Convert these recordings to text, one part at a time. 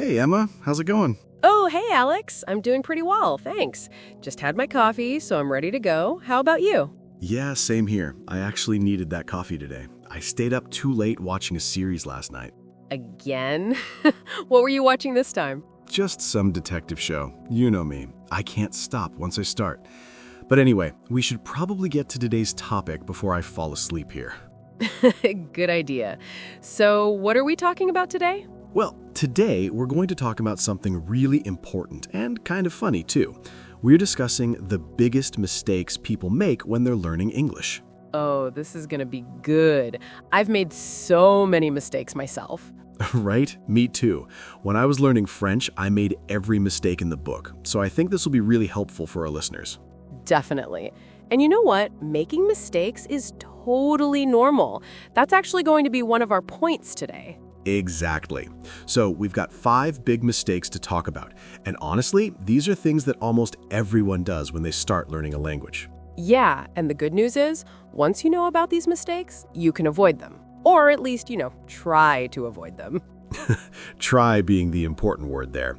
Hey, Emma. How's it going? Oh, hey, Alex. I'm doing pretty well, thanks. Just had my coffee, so I'm ready to go. How about you? Yeah, same here. I actually needed that coffee today. I stayed up too late watching a series last night. Again? What were you watching this time? Just some detective show. You know me. I can't stop once I start. But anyway, we should probably get to today's topic before I fall asleep here. Good idea. So, what are we talking about today? Well, today we're going to talk about something really important and kind of funny too. We're discussing the biggest mistakes people make when they're learning English. Oh, this is gonna be good. I've made so many mistakes myself. Right? Me too. When I was learning French, I made every mistake in the book, so I think this will be really helpful for our listeners. Definitely. And you know what? Making mistakes is totally normal. That's actually going to be one of our points today. Exactly. So we've got 5 big mistakes to talk about. And honestly, these are things that almost everyone does when they start learning a language. Yeah, and the good news is, once you know about these mistakes, you can avoid them. Or at least, try to avoid them. Try being the important word there.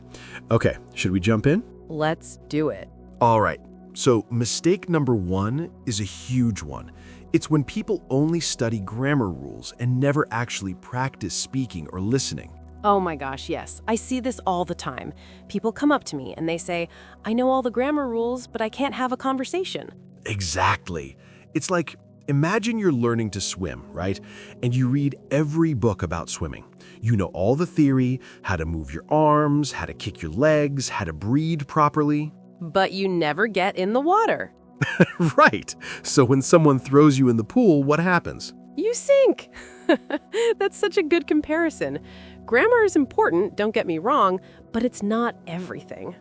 Okay, should we jump in? Let's do it. All right. So mistake number 1 is a huge one. It's when people only study grammar rules and never actually practice speaking or listening. Oh my gosh, yes. I see this all the time. People come up to me and they say, I know all the grammar rules, but I can't have a conversation. Exactly. It's like, imagine you're learning to swim, right? And you read every book about swimming. You know all the theory, how to move your arms, how to kick your legs, how to breathe properly. But you never get in the water. Right. So when someone throws you in the pool, what happens? You sink. That's such a good comparison. Grammar is important, don't get me wrong, but it's not everything.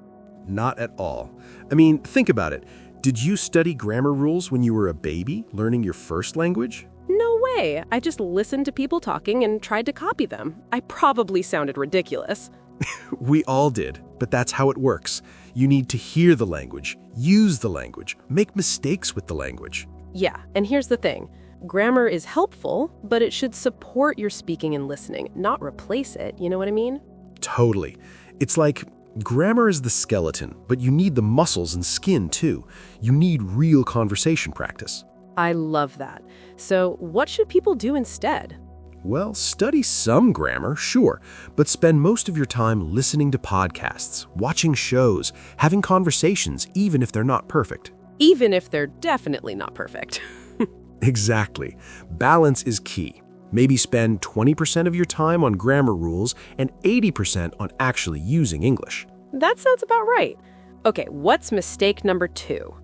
Not at all. I mean, think about it. Did you study grammar rules when you were a baby, learning your first language? No way. I just listened to people talking and tried to copy them. I probably sounded ridiculous. We all did, but that's how it works. You need to hear the language, use the language, make mistakes with the language. Yeah, and here's the thing. Grammar is helpful, but it should support your speaking and listening, not replace it. You know what I mean? Totally. It's like grammar is the skeleton, but you need the muscles and skin too. You need real conversation practice. I love that. So what should people do instead? Well, study some grammar, sure, but spend most of your time listening to podcasts, watching shows, having conversations, even if they're not perfect. Even if they're definitely not perfect. Exactly. Balance is key. Maybe spend 20% of your time on grammar rules and 80% on actually using English. That sounds about right. Okay, what's mistake number 2?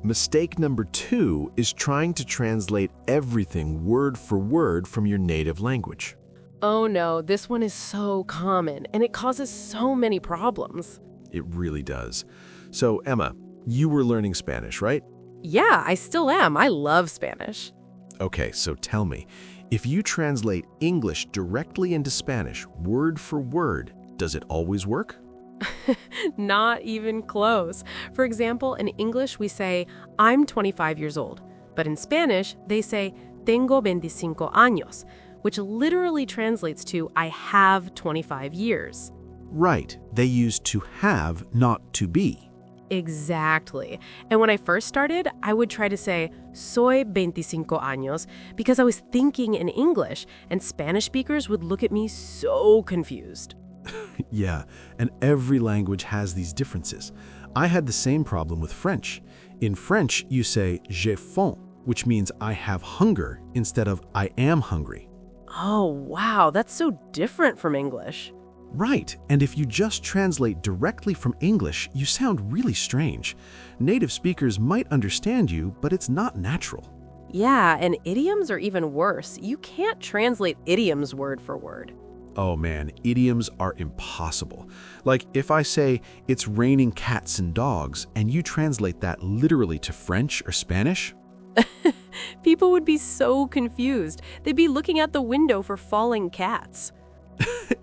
Mistake number 2 is trying to translate everything word for word from your native language. Oh no, this one is so common, and it causes so many problems. It really does. So, Emma, you were learning Spanish, right? Yeah, I still am. I love Spanish. Okay, so tell me, if you translate English directly into Spanish, word for word, does it always work? Not even close. For example, in English, we say, I'm 25 years old. But in Spanish, they say, tengo 25 años, which literally translates to, I have 25 years. Right. They use to have, not to be. Exactly. And when I first started, I would try to say, soy 25 años, because I was thinking in English, and Spanish speakers would look at me so confused. Yeah, and every language has these differences. I had the same problem with French. In French, you say j'ai faim, which means I have hunger instead of I am hungry. Oh, wow, that's so different from English. Right, and if you just translate directly from English, you sound really strange. Native speakers might understand you, but it's not natural. Yeah, and idioms are even worse. You can't translate idioms word for word. Oh man, idioms are impossible. Like if I say, it's raining cats and dogs, and you translate that literally to French or Spanish? People would be so confused. They'd be looking out the window for falling cats.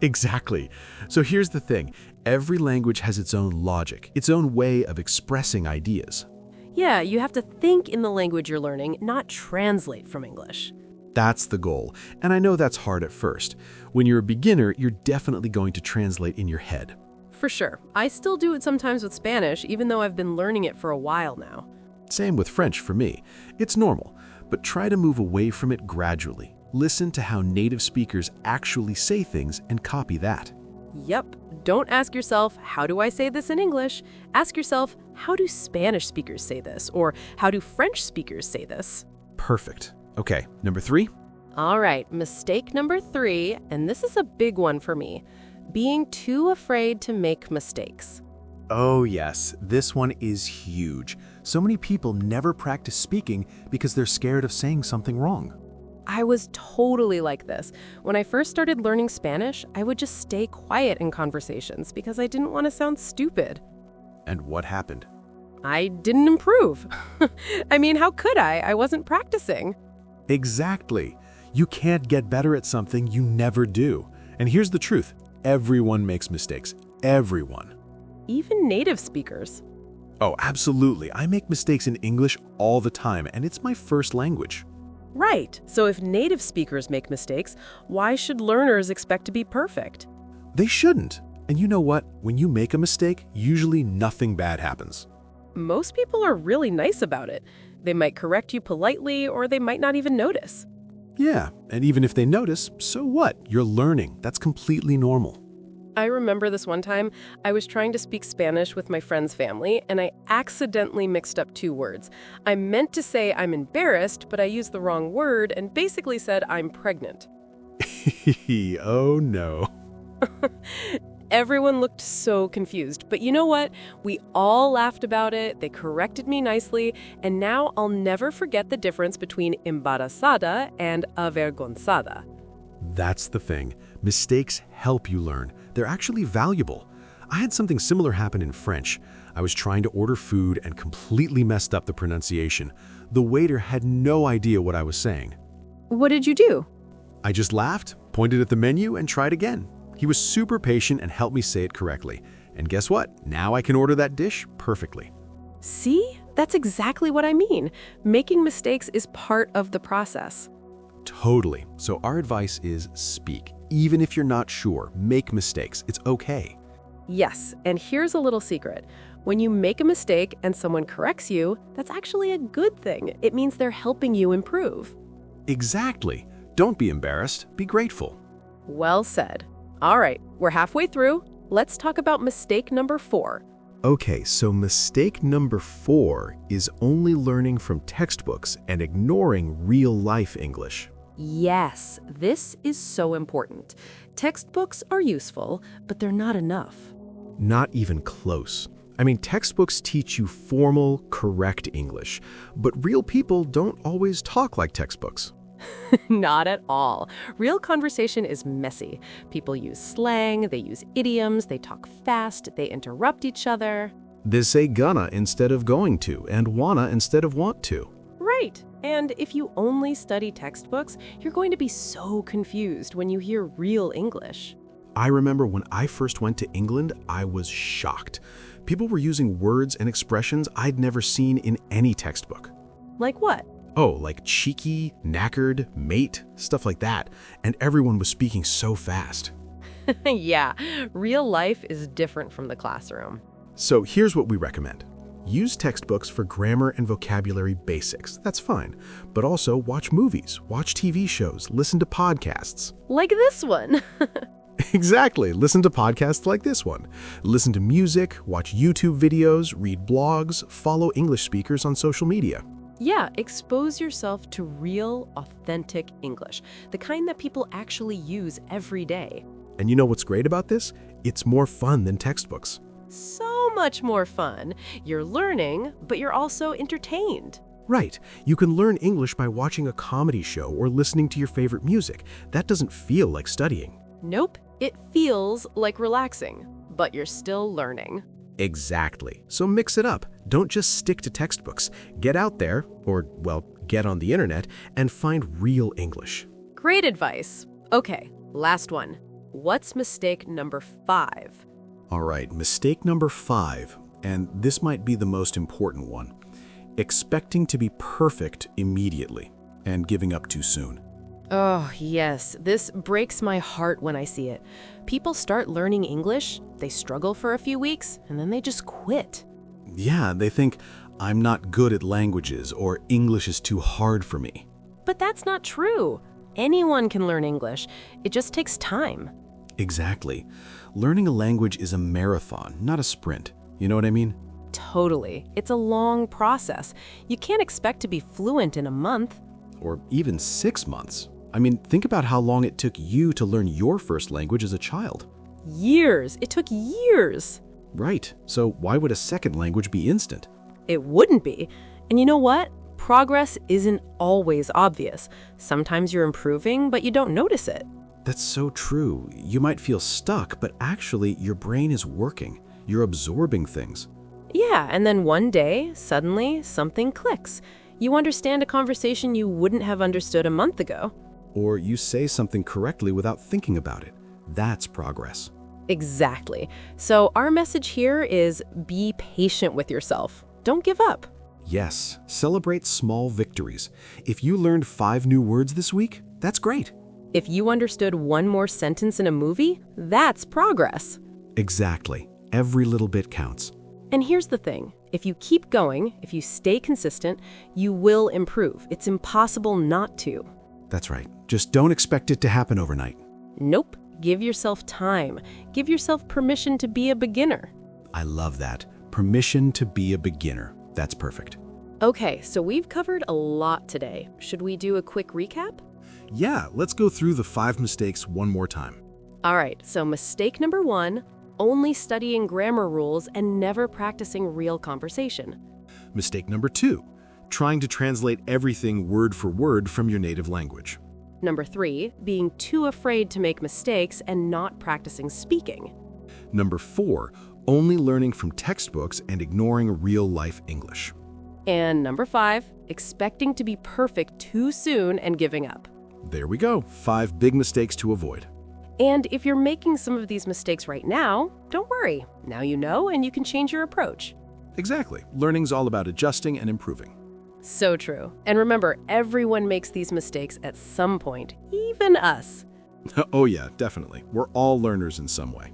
Exactly. So here's the thing. Every language has its own logic, its own way of expressing ideas. Yeah, you have to think in the language you're learning, not translate from English. That's the goal, and I know that's hard at first. When you're a beginner, you're definitely going to translate in your head. For sure. I still do it sometimes with Spanish, even though I've been learning it for a while now. Same with French for me. It's normal, but try to move away from it gradually. Listen to how native speakers actually say things and copy that. Yep. Don't ask yourself, how do I say this in English? Ask yourself, how do Spanish speakers say this? Or how do French speakers say this? Perfect. Okay, number 3? All right, mistake number 3, and this is a big one for me. Being too afraid to make mistakes. Oh yes, this one is huge. So many people never practice speaking because they're scared of saying something wrong. I was totally like this. When I first started learning Spanish, I would just stay quiet in conversations because I didn't want to sound stupid. And what happened? I didn't improve. I mean, how could I? I wasn't practicing. Exactly. You can't get better at something you never do. And here's the truth. Everyone makes mistakes. Everyone. Even native speakers. Oh, absolutely. I make mistakes in English all the time, and it's my first language. Right. So if native speakers make mistakes, why should learners expect to be perfect? They shouldn't. And you know what? When you make a mistake, usually nothing bad happens. Most people are really nice about it. They might correct you politely, or they might not even notice. Yeah, and even if they notice, so what? You're learning. That's completely normal. I remember this one time, I was trying to speak Spanish with my friend's family, and I accidentally mixed up 2 words. I meant to say I'm embarrassed, but I used the wrong word and basically said I'm pregnant. Oh no. Everyone looked so confused, but you know what? We all laughed about it, they corrected me nicely, and now I'll never forget the difference between embarazada and avergonzada. That's the thing. Mistakes help you learn. They're actually valuable. I had something similar happen in French. I was trying to order food and completely messed up the pronunciation. The waiter had no idea what I was saying. What did you do? I just laughed, pointed at the menu, and tried again. He was super patient and helped me say it correctly. And guess what? Now I can order that dish perfectly. See? That's exactly what I mean. Making mistakes is part of the process. Totally. So our advice is speak. Even if you're not sure, make mistakes. It's okay. Yes, and here's a little secret. When you make a mistake and someone corrects you, that's actually a good thing. It means they're helping you improve. Exactly. Don't be embarrassed. Be grateful. Well said. All right, we're halfway through. Let's talk about mistake number 4. Okay, so mistake number 4 is only learning from textbooks and ignoring real-life English. Yes, this is so important. Textbooks are useful, but they're not enough. Not even close. I mean, textbooks teach you formal, correct English, but real people don't always talk like textbooks. Not at all. Real conversation is messy. People use slang, they use idioms, they talk fast, they interrupt each other. They say gonna instead of going to, and wanna instead of want to. Right. And if you only study textbooks, you're going to be so confused when you hear real English. I remember when I first went to England, I was shocked. People were using words and expressions I'd never seen in any textbook. Like what? Oh, like cheeky, knackered, mate, stuff like that. And everyone was speaking so fast. Yeah, real life is different from the classroom. So here's what we recommend. Use textbooks for grammar and vocabulary basics. That's fine. But also watch movies, watch TV shows, listen to podcasts. Like this one. Exactly. Listen to podcasts like this one. Listen to music, watch YouTube videos, read blogs, follow English speakers on social media. Yeah, expose yourself to real, authentic English, the kind that people actually use every day. And you know what's great about this? It's more fun than textbooks. So much more fun. You're learning, but you're also entertained. Right. You can learn English by watching a comedy show or listening to your favorite music. That doesn't feel like studying. Nope, it feels like relaxing, but you're still learning. Exactly. So mix it up. Don't just stick to textbooks. Get out there, or, well, get on the internet, and find real English. Great advice. Okay, last one. What's mistake number 5? All right, mistake number 5, and this might be the most important one. Expecting to be perfect immediately and giving up too soon. Oh, yes. This breaks my heart when I see it. People start learning English, they struggle for a few weeks, and then they just quit. Yeah, they think, I'm not good at languages or English is too hard for me. But that's not true. Anyone can learn English. It just takes time. Exactly. Learning a language is a marathon, not a sprint. You know what I mean? Totally. It's a long process. You can't expect to be fluent in a month. Or even 6 months. I mean, think about how long it took you to learn your first language as a child. Years. It took years. Right. So why would a second language be instant? It wouldn't be. And you know what? Progress isn't always obvious. Sometimes you're improving, but you don't notice it. That's so true. You might feel stuck, but actually your brain is working. You're absorbing things. Yeah, and then one day, suddenly, something clicks. You understand a conversation you wouldn't have understood a month ago. Or you say something correctly without thinking about it. That's progress. Exactly. So our message here is be patient with yourself. Don't give up. Yes, celebrate small victories. If you learned 5 new words this week, that's great. If you understood one more sentence in a movie, that's progress. Exactly. Every little bit counts. And here's the thing. If you keep going, if you stay consistent, you will improve. It's impossible not to. That's right. Just don't expect it to happen overnight. Nope. Give yourself time. Give yourself permission to be a beginner. I love that. Permission to be a beginner. That's perfect. Okay, so we've covered a lot today. Should we do a quick recap? Yeah, let's go through the 5 mistakes one more time. All right, so mistake number 1, only studying grammar rules and never practicing real conversation. Mistake number 2, trying to translate everything word for word from your native language. Number 3, being too afraid to make mistakes and not practicing speaking. Number 4, only learning from textbooks and ignoring real-life English. And number 5, expecting to be perfect too soon and giving up. There we go, 5 big mistakes to avoid. And if you're making some of these mistakes right now, don't worry. Now you know and you can change your approach. Exactly. Learning's all about adjusting and improving. So true. And remember, everyone makes these mistakes at some point, even us. Oh yeah, definitely. We're all learners in some way.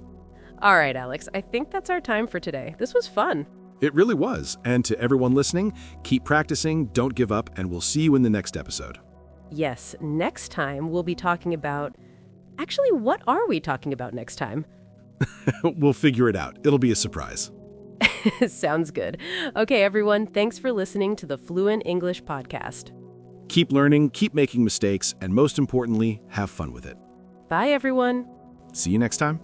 All right, Alex, I think that's our time for today. This was fun. It really was. And to everyone listening, keep practicing, don't give up, and we'll see you in the next episode. Yes, next time we'll be talking about... Actually, what are we talking about next time? We'll figure it out. It'll be a surprise. Sounds good. Okay, everyone, thanks for listening to the Fluent English podcast. Keep learning, keep making mistakes, and most importantly, have fun with it. Bye, everyone. See you next time.